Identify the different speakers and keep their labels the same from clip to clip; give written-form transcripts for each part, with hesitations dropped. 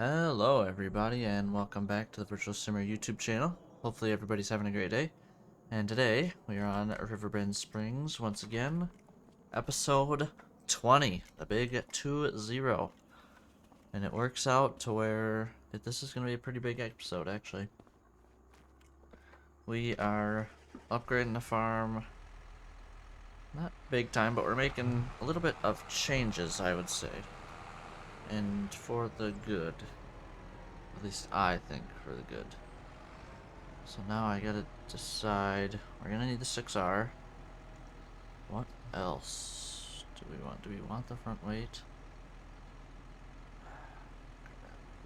Speaker 1: Hello everybody and welcome back to the Virtual Simmer YouTube channel. Hopefully everybody's having a great day. And today we are on Riverbend Springs once again. Episode 20, the big 2-0. And it works out to where this is going to be a pretty big episode actually. We are upgrading the farm. Not big time, but we're making a little bit of changes, I would say. And for the good. At least I think for the good. So now I gotta decide. We're gonna need the 6R. What else do we want? Do we want the front weight?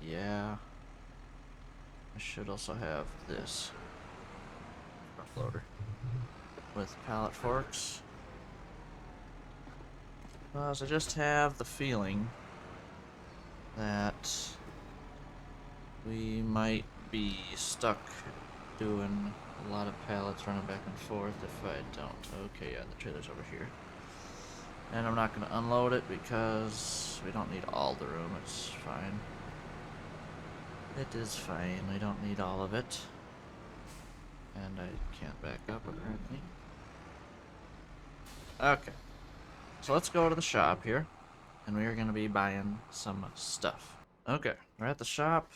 Speaker 1: Yeah. I should also have this front loader with pallet forks. Because I just have the feeling that we might be stuck doing a lot of pallets running back and forth if I don't. Okay, yeah, the trailer's over here. And I'm not going to unload it because we don't need all the room. It's fine. It is fine. We don't need all of it. And I can't back up apparently. Okay. So let's go to the shop here. And we are going to be buying some stuff. Okay, we're at the shop.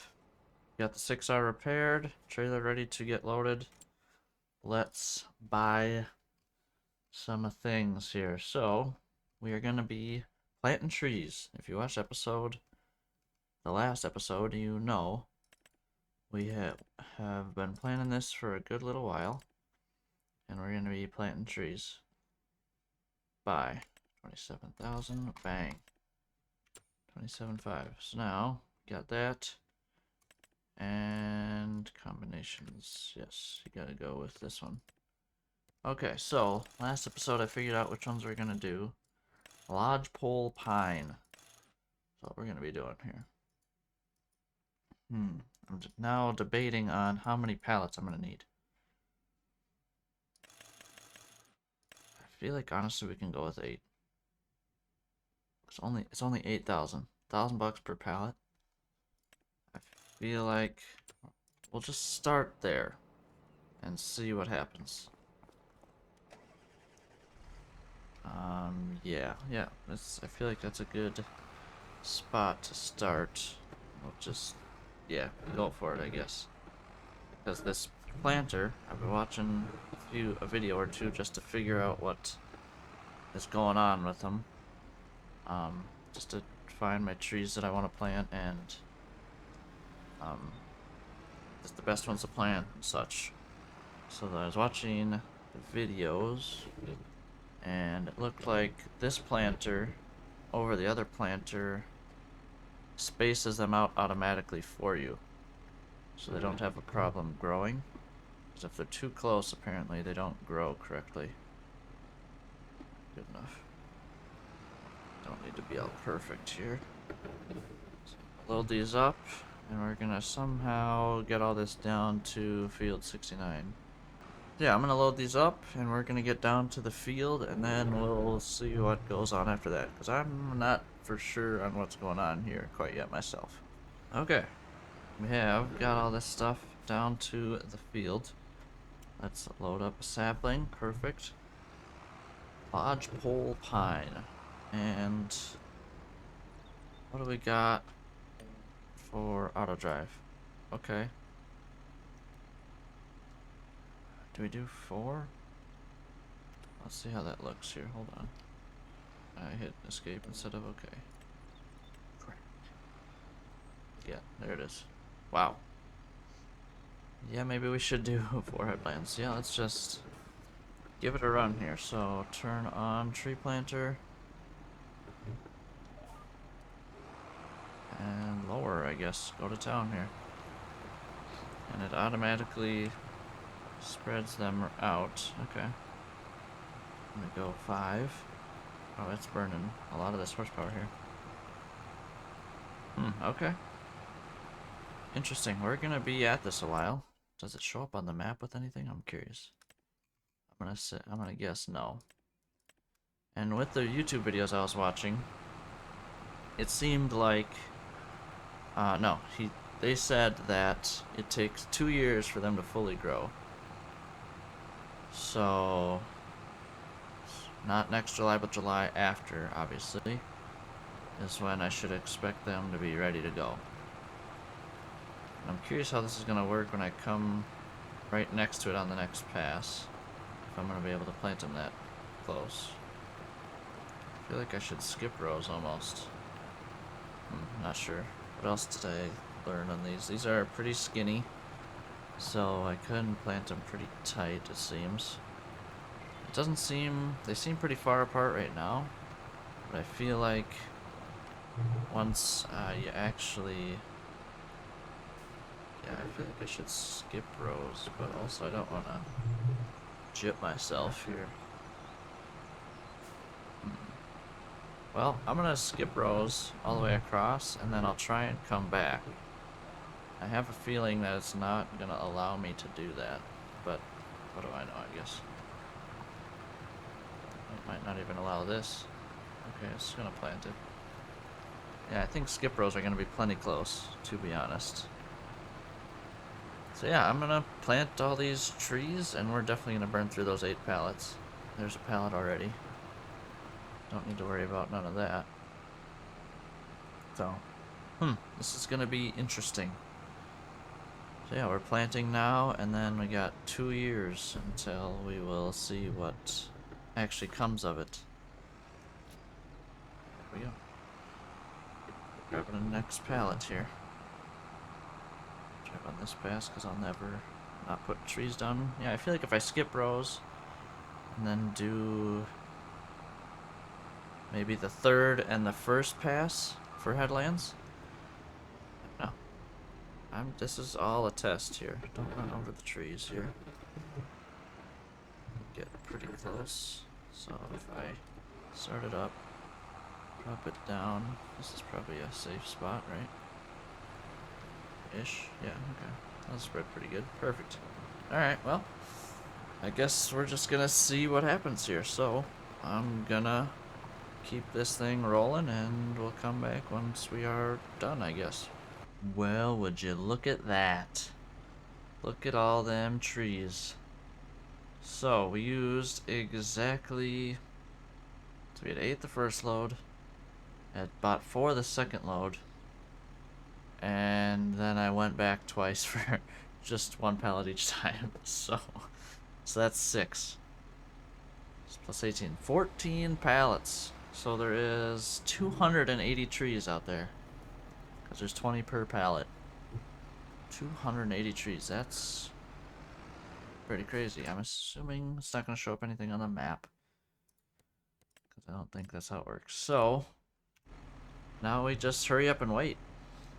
Speaker 1: Got the 6R repaired. Trailer ready to get loaded. Let's buy some things here. So, we are going to be planting trees. If you watched the last episode, you know we have been planning this for a good little while. And we're going to be planting trees. Buy 27,000. Bang. 27.5. So now, got that. And combinations. Yes, you gotta go with this one. Okay, so last episode I figured out which ones we're gonna do. Lodgepole pine. That's what we're gonna be doing here. I'm now debating on how many pallets I'm gonna need. I feel like honestly we can go with 8. It's only 8,000. $1,000 per pallet. I feel like we'll just start there and see what happens. Yeah. I feel like that's a good spot to start. We'll just, yeah, go for it, I guess. Because this planter, I've been watching a video or two just to figure out what is going on with them. Just to find my trees that I want to plant and, just the best ones to plant and such. So I was watching the videos, and it looked like this planter over the other planter spaces them out automatically for you, so they don't have a problem growing. Because if they're too close, apparently they don't grow correctly. Good enough. Don't need to be all perfect here. So load these up, and we're gonna somehow get all this down to field 69. Yeah, I'm gonna load these up, and we're gonna get down to the field, and then we'll see what goes on after that, because I'm not for sure on what's going on here quite yet myself. Okay, we have got all this stuff down to the field. Let's load up a sapling. Perfect. Lodgepole pine. And what do we got for auto drive? Okay. Do we do 4? Let's see how that looks here. Hold on. I hit escape instead of okay. Yeah, there it is. Wow. Yeah, maybe we should do 4 headlands. Yeah, let's just give it a run here. So turn on tree planter. And lower, I guess. Go to town here. And it automatically spreads them out. Okay. I'm gonna go 5. Oh, it's burning a lot of this horsepower here. Okay. Interesting. We're gonna be at this a while. Does it show up on the map with anything? I'm curious. I'm gonna guess no. And with the YouTube videos I was watching, it seemed like No, they said that it takes 2 years for them to fully grow. So, not next July, but July after, obviously, is when I should expect them to be ready to go. And I'm curious how this is going to work when I come right next to it on the next pass. If I'm going to be able to plant them that close. I feel like I should skip rows almost. Not sure. What else did I learn on these? These are pretty skinny, so I couldn't plant them pretty tight, it seems. It doesn't seem... They seem pretty far apart right now, but I feel like once you actually... Yeah, I feel like I should skip rows, but also I don't want to jip myself here. Well, I'm gonna skip rows all the way across, and then I'll try and come back. I have a feeling that it's not gonna allow me to do that, but what do I know, I guess. It might not even allow this. Okay, it's gonna plant it. Yeah, I think skip rows are gonna be plenty close, to be honest. So yeah, I'm gonna plant all these trees, and we're definitely gonna burn through those 8 pallets. There's a pallet already. Don't need to worry about none of that. So, this is gonna be interesting. So yeah, we're planting now, and then we got 2 years until we will see what actually comes of it. There we go. Grabbing the next pallet here. Drive on this pass, because I'll never not put trees down. Yeah, I feel like if I skip rows, and then do maybe the 3rd and the 1st pass for headlands. No. This is all a test here. Don't run over the trees here. Get pretty close. So if I start it up, drop it down. This is probably a safe spot, right? Ish. Yeah, okay. That'll spread pretty good. Perfect. Alright, well, I guess we're just gonna see what happens here. So, I'm gonna keep this thing rolling, and we'll come back once we are done, I guess. Well, would you look at that? Look at all them trees. So, we used exactly... So we had 8 the first load, had bought 4 the second load, and then I went back twice for just 1 pallet each time. So that's 6. Plus 18. 14 pallets. So there is 280 trees out there. Because there's 20 per pallet. 280 trees. That's pretty crazy. I'm assuming it's not going to show up anything on the map. Because I don't think that's how it works. So, now we just hurry up and wait.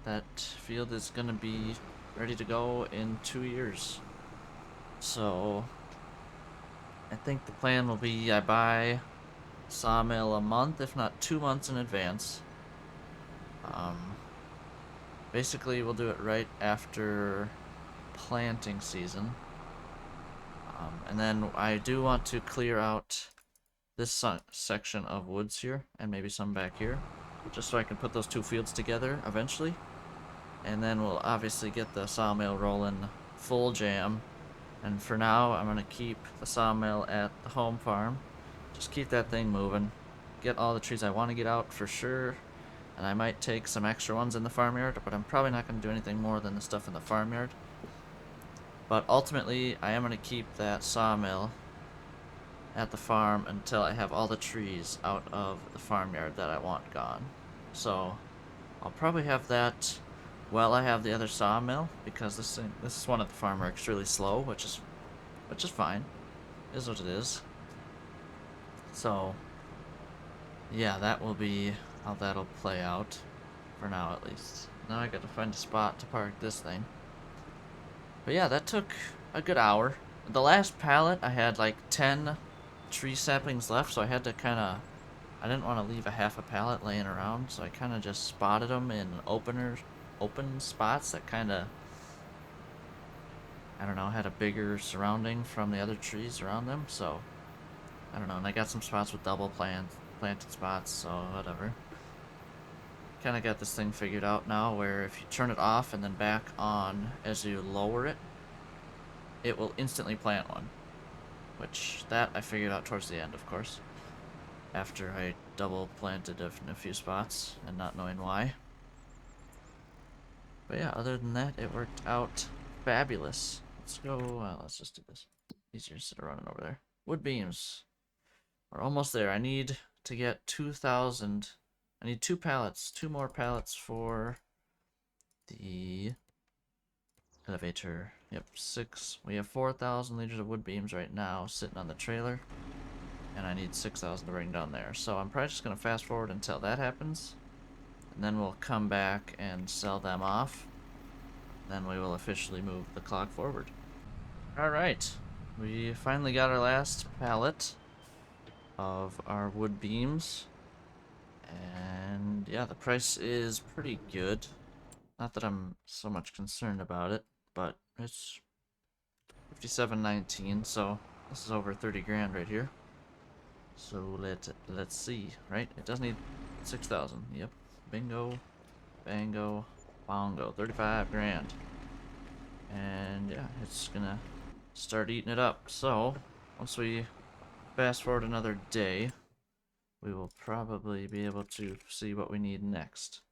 Speaker 1: That field is going to be ready to go in 2 years. So, I think the plan will be I buy sawmill a month, if not 2 months in advance. Basically, we'll do it right after planting season. And then I do want to clear out this section of woods here, and maybe some back here, just so I can put those 2 fields together eventually. And then we'll obviously get the sawmill rolling full jam. And for now, I'm going to keep the sawmill at the home farm. Just keep that thing moving. Get all the trees I want to get out for sure. And I might take some extra ones in the farmyard, but I'm probably not going to do anything more than the stuff in the farmyard. But ultimately, I am going to keep that sawmill at the farm until I have all the trees out of the farmyard that I want gone. So, I'll probably have that while I have the other sawmill, because this is one at the farm where it's really slow, which is fine. It is what it is. So, yeah, that will be how that'll play out, for now at least. Now I gotta find a spot to park this thing. But yeah, that took a good hour. The last pallet, I had like 10 tree saplings left, so I had to kinda... I didn't want to leave a half a pallet laying around, so I kinda just spotted them in open spots that kinda... I don't know, had a bigger surrounding from the other trees around them, so... I don't know, and I got some spots with double planted spots, so whatever. kind of got this thing figured out now where if you turn it off and then back on as you lower it, it will instantly plant one. Which, that I figured out towards the end, of course. After I double planted in a few spots and not knowing why. But yeah, other than that, it worked out fabulous. Let's go, let's just do this. Easier instead of running over there. Wood beams. We're almost there. I need to get 2,000. I need 2 pallets. 2 more pallets for the elevator. Yep, 6. We have 4,000 liters of wood beams right now sitting on the trailer. And I need 6,000 to bring down there. So I'm probably just going to fast forward until that happens. And then we'll come back and sell them off. Then we will officially move the clock forward. Alright. We finally got our last pallet of our wood beams. And yeah, the price is pretty good. Not that I'm so much concerned about it, but it's $57.19, so this is over 30 grand right here. So let's see, right? It does need 6,000. Yep. Bingo, bango, bongo. 35 grand. And yeah, it's gonna start eating it up. So once we fast forward another day, we will probably be able to see what we need next.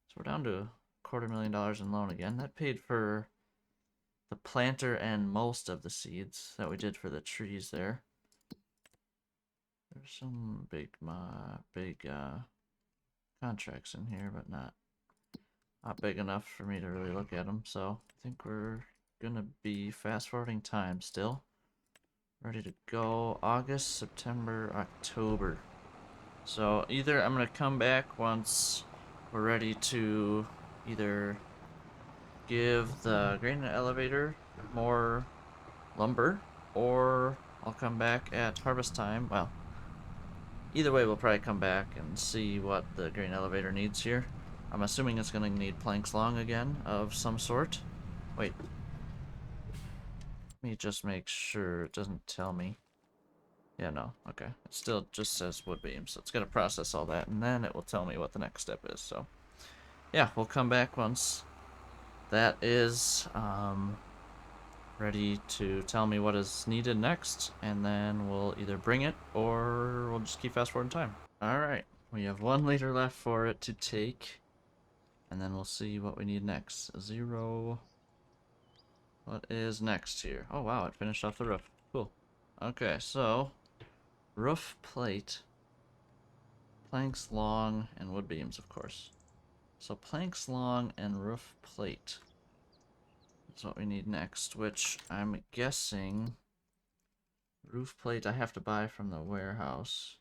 Speaker 1: So we're down to $250,000 in loan again. That paid for the planter and most of the seeds that we did for the trees there. There's some big contracts in here, but not big enough for me to really look at them. So I think we're gonna be fast forwarding time still. Ready to go August, September, October. So either I'm gonna come back once we're ready to either give the grain elevator more lumber, or I'll come back at harvest time. Well, either way, we'll probably come back and see what the grain elevator needs here. I'm assuming it's going to need planks long again of some sort. Wait. Let me just make sure it doesn't tell me. Yeah, no. Okay. It still just says wood beam, so it's going to process all that, and then it will tell me what the next step is. So, yeah, we'll come back once that is ready to tell me what is needed next, and then we'll either bring it or we'll just keep fast forwarding time. Alright, we have 1 liter left for it to take, and then we'll see what we need next. 0. What is next here? Oh wow, it finished off the roof. Cool. Okay, so roof plate, planks long, and wood beams, of course. So planks long and roof plate. That's what we need next, which I'm guessing roof plate I have to buy from the warehouse.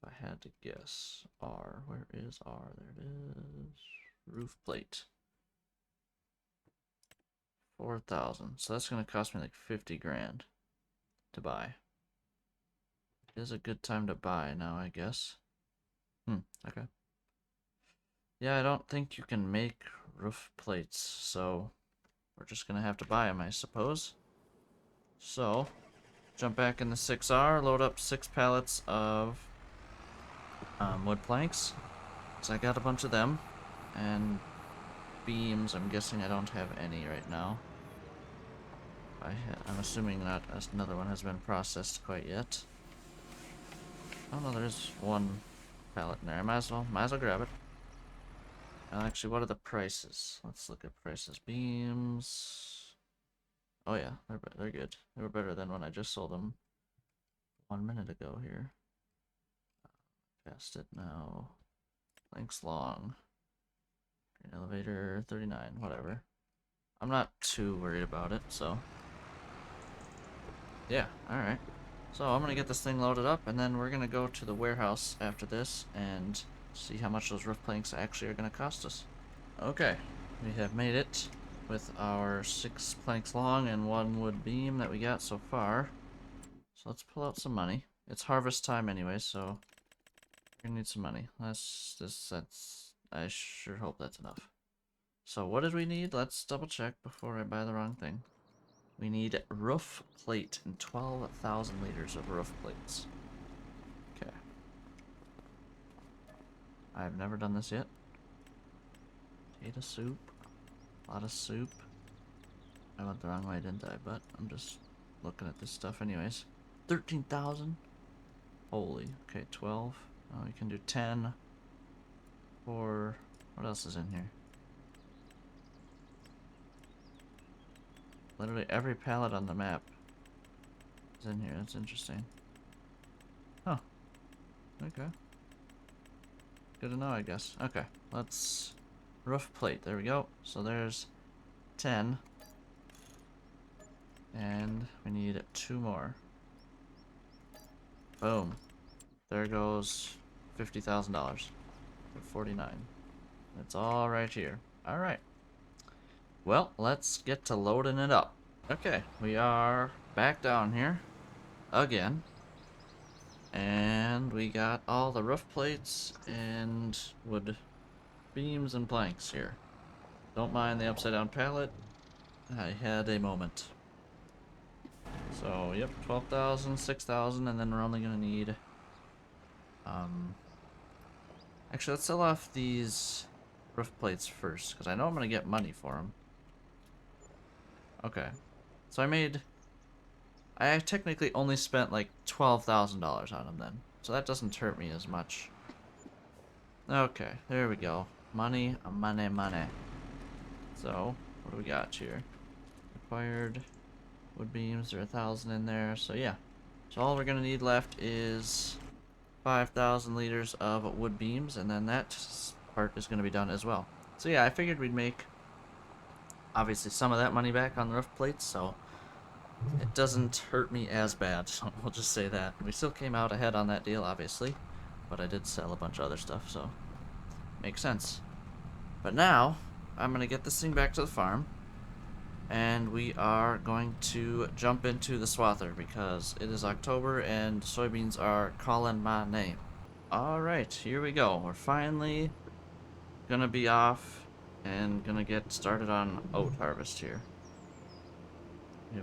Speaker 1: If I had to guess. R. Where is R? There it is. Roof plate. 4,000. So that's going to cost me like 50 grand to buy. It is a good time to buy now, I guess. Okay. Yeah, I don't think you can make roof plates, so we're just going to have to buy them, I suppose. So, jump back in the 6R, load up 6 pallets of wood planks. So I got a bunch of them. And beams, I'm guessing I don't have any right now. I'm assuming not another one has been processed quite yet. Oh no, there's 1 pallet in there. I might as well grab it. Actually, what are the prices? Let's look at prices. Beams. Oh yeah, they're good. They were better than when I just sold them 1 minute ago here. Past it now. Lengths long. Elevator 39, whatever. I'm not too worried about it, so. Yeah, alright. So I'm gonna get this thing loaded up, and then we're gonna go to the warehouse after this and see how much those roof planks actually are gonna cost us. Okay, we have made it with our 6 planks long and 1 wood beam that we got so far. So let's pull out some money. It's harvest time anyway, so we're gonna need some money. I sure hope that's enough. So what did we need? Let's double check before I buy the wrong thing. We need roof plate and 12,000 liters of roof plates. Okay. I've never done this yet. Potato soup. A lot of soup. I went the wrong way, didn't I? But I'm just looking at this stuff anyways. 13,000. Holy. Okay, 12. Oh, we can do 10. For... What else is in here? Literally every pallet on the map is in here. That's interesting. Huh. Okay. Good to know, I guess. Okay, let's... Roof plate. There we go. So there's 10. And we need 2 more. Boom. There goes $50,000. 49. It's all right here. All right. Well, let's get to loading it up. Okay, we are back down here again. And we got all the roof plates and wood beams and planks here. Don't mind the upside down pallet. I had a moment. So, yep, 12,000, 6,000, and then we're only gonna need, actually, let's sell off these roof plates first, because I know I'm gonna get money for them. Okay. So I technically only spent like $12,000 on them then. So that doesn't hurt me as much. Okay, there we go. Money, money, money. So, what do we got here? Required wood beams, there are 1,000 in there, so yeah. So all we're gonna need left is 5,000 liters of wood beams, and then that part is gonna be done as well. So yeah, I figured we'd make obviously some of that money back on the roof plates, so it doesn't hurt me as bad. We'll just say that. We still came out ahead on that deal, obviously, but I did sell a bunch of other stuff, so makes sense. But now I'm gonna get this thing back to the farm, and we are going to jump into the swather because it is October and soybeans are calling my name. Alright, here we go. We're finally gonna be off and gonna get started on oat harvest here.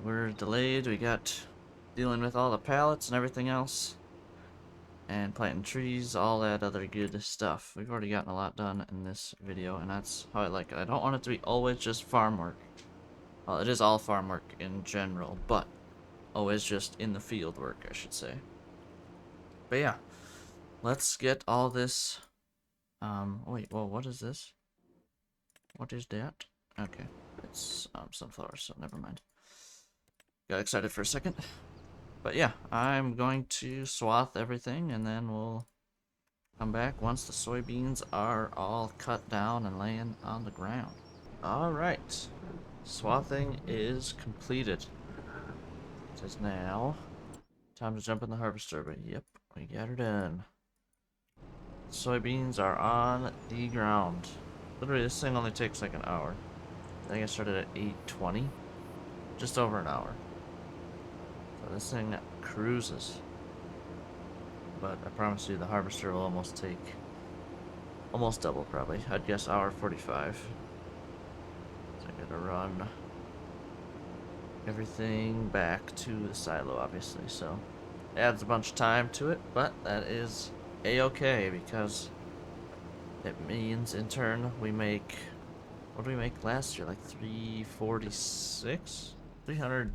Speaker 1: We're delayed, we got dealing with all the pallets and everything else, and planting trees, all that other good stuff. We've already gotten a lot done in this video, and that's how I like it. I don't want it to be always just farm work. Well, it is all farm work in general, but always just in the field work, I should say. But yeah, let's get all this. Wait, well, what is this? What is that? Okay, it's sunflowers, so never mind. Got excited for a second. But yeah, I'm going to swath everything, and then we'll come back once the soybeans are all cut down and laying on the ground. Alright, swathing is completed. It is now time to jump in the harvester, but yep, we got her done. Soybeans are on the ground. Literally, this thing only takes like an hour. I think I started at 8:20. Just over an hour. So this thing cruises. But I promise you the harvester will almost take almost double probably. I'd guess hour 45. So I gotta run everything back to the silo obviously, so it adds a bunch of time to it, but that is a-okay because it means in turn we make, what did we make last year, like 346? 300,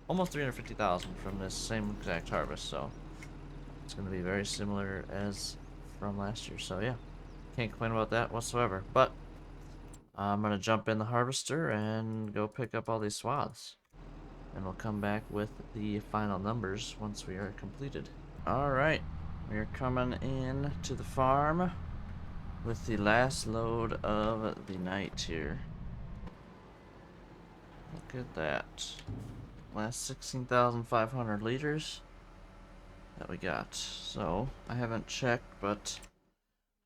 Speaker 1: almost 350,000 from this same exact harvest, so it's going to be very similar as from last year, so yeah, can't complain about that whatsoever. But I'm going to jump in the harvester and go pick up all these swaths, and we'll come back with the final numbers once we are completed. Alright, we're coming in to the farm with the last load of the night here. Look at that. Last 16,500 liters that we got. So, I haven't checked, but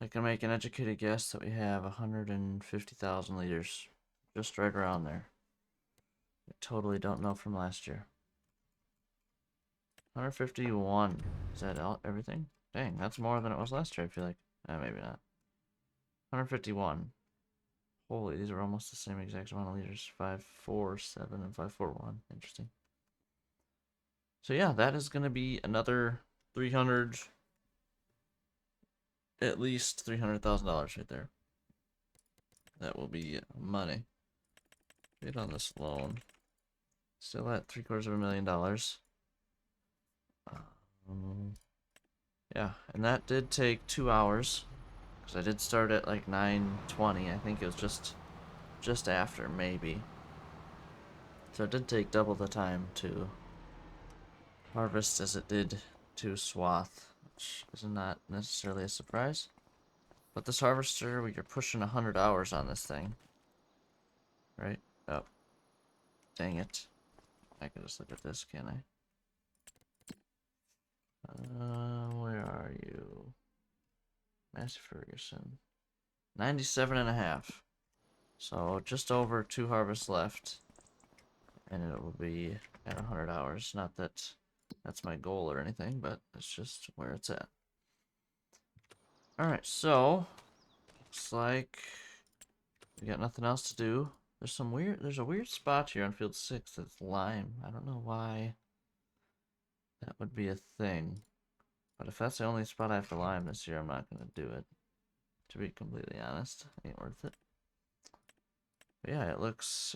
Speaker 1: I can make an educated guess that we have 150,000 liters. Just right around there. I totally don't know from last year. 151. Is that everything? Dang, that's more than it was last year, I feel like. Maybe not. 151. Holy, these are almost the same exact amount of liters. 547 and 541. Interesting. So yeah, that is going to be another 300, at least $300,000 right there. that will be money. Get on this loan. Still at $750,000. Yeah, and that did take 2 hours. Because I did start at like 9:20. I think it was just after, maybe. So it did take double the time to harvest as it did to swath, which is not necessarily a surprise. But this harvester, you're pushing 100 hours on this thing. Right? Oh. Dang it. I can just look at this, can't I? Where are you? Massey Ferguson. 97 and a half. So just over 2 harvests left. And it will be at 100 hours. Not that that's my goal or anything, but it's just where it's at. Alright, so looks like we got nothing else to do. There's a weird spot here on field 6 that's lime. I don't know why that would be a thing. But if that's the only spot I have for lime this year, I'm not gonna do it. To be completely honest, ain't worth it. But yeah,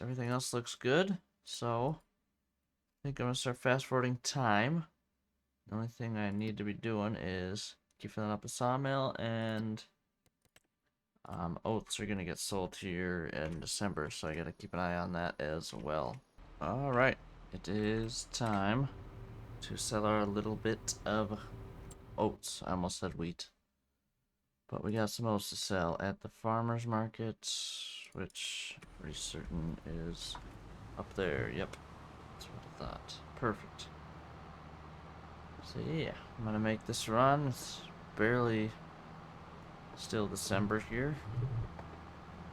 Speaker 1: everything else looks good. So I think I'm gonna start fast forwarding time. The only thing I need to be doing is keep filling up a sawmill, and oats are gonna get sold here in December, so I gotta keep an eye on that as well. Alright, it is time to sell our little bit of oats. I almost said wheat. But we got some oats to sell at the farmer's market, which I'm pretty certain is up there. Yep, that's what I thought. Perfect. So yeah, I'm gonna make this run. It's barely still December here,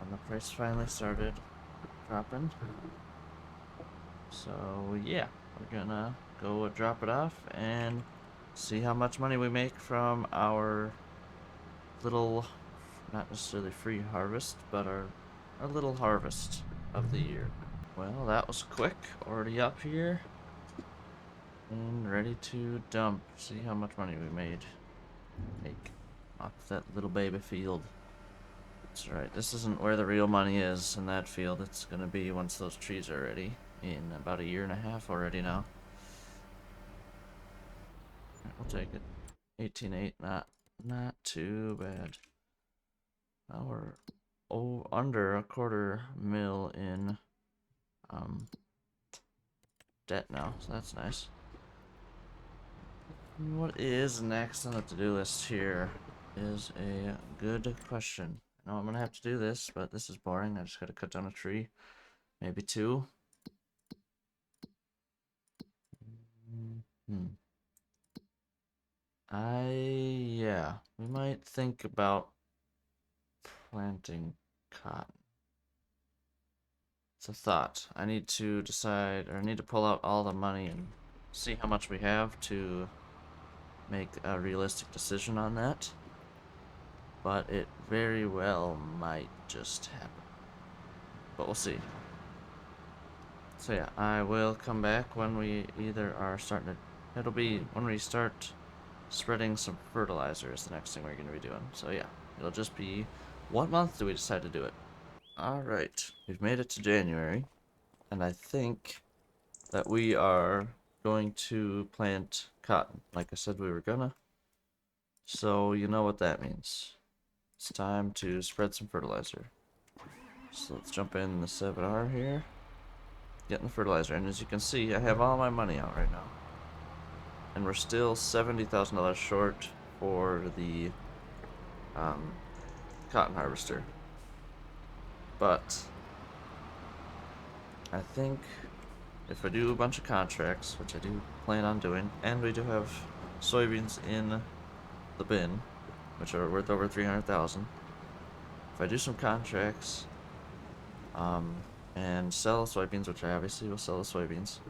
Speaker 1: and the price finally started dropping. So yeah, we're gonna go drop it off and see how much money we make from our little, not necessarily free harvest, but our little harvest of the year. Well, that was quick. Already up here and ready to dump. See how much money we made. Make off that little baby field. That's right. This isn't where the real money is in that field. It's gonna be once those trees are ready in about 1.5 years already now. Right, we'll take it. 18.8, not too bad. Now we're under a $250,000 in debt now, so that's nice. What is next on the to-do list here is a good question. I know I'm gonna have to do this, but this is boring. I just gotta cut down a tree, maybe 2. Yeah, we might think about planting cotton. It's a thought. I need to decide, or I need to pull out all the money and see how much we have to make a realistic decision on that. But it very well might just happen. But we'll see. So yeah, I will come back when we either are starting to, it'll be when we start spreading some fertilizer is the next thing we're going to be doing. So yeah, it'll just be, what month do we decide to do it? Alright, we've made it to January, and I think that we are going to plant cotton, like I said we were gonna. So you know what that means. It's time to spread some fertilizer. So let's jump in the 7R here. Getting the fertilizer, and as you can see, I have all my money out right now. And we're still $70,000 short for the cotton harvester. But I think if I do a bunch of contracts, which I do plan on doing, and we do have soybeans in the bin, which are worth over 300,000. If I do some contracts, and sell soybeans, which I obviously will sell the soybeans,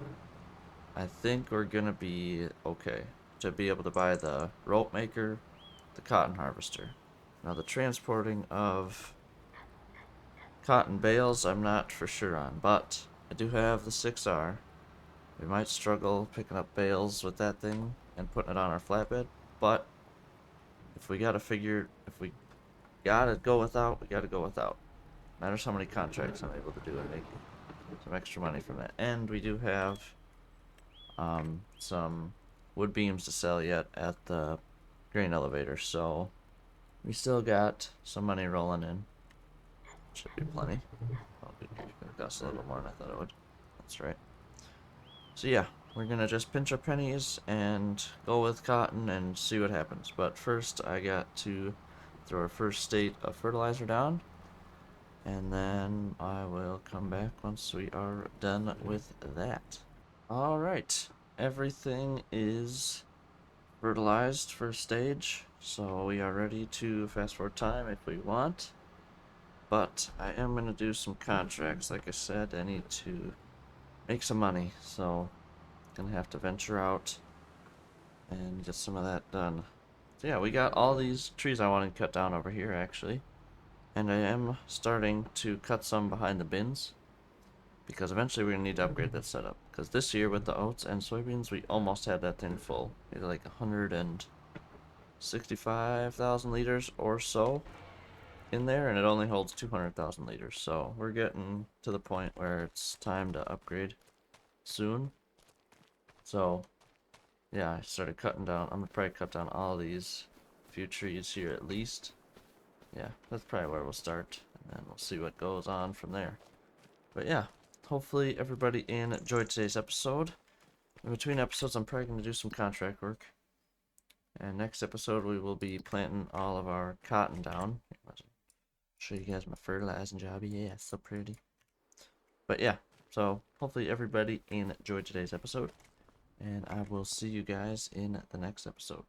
Speaker 1: I think we're gonna be okay to be able to buy the rope maker, the cotton harvester. Now the transporting of cotton bales, I'm not for sure on, but I do have the 6R. We might struggle picking up bales with that thing and putting it on our flatbed, but if we gotta go without, we gotta go without. matters how many contracts I'm able to do and make some extra money from that. And we do have some wood beams to sell yet at the grain elevator, so we still got some money rolling in. Should be plenty. Oh, it costs a little more than I thought it would. That's right. So yeah, we're gonna just pinch our pennies and go with cotton and see what happens. But first, I got to throw our first state of fertilizer down, and then I will come back once we are done with that. Alright, everything is fertilized first stage, so we are ready to fast forward time if we want. But I am going to do some contracts. Like I said, I need to make some money, so I'm going to have to venture out and get some of that done. So yeah, we got all these trees I want to cut down over here, actually. And I am starting to cut some behind the bins, because eventually we're going to need to upgrade that setup. Because this year with the oats and soybeans, we almost had that thing full. We had like 165,000 liters or so in there, and it only holds 200,000 liters. So we're getting to the point where it's time to upgrade soon. So yeah, I started cutting down. I'm gonna probably cut down all these few trees here at least. Yeah, that's probably where we'll start, and then we'll see what goes on from there. But yeah, hopefully everybody enjoyed today's episode. In between episodes, I'm probably going to do some contract work. And next episode, we will be planting all of our cotton down. Show you guys my fertilizing job. Yeah, it's so pretty. But yeah, so hopefully everybody enjoyed today's episode. And I will see you guys in the next episode.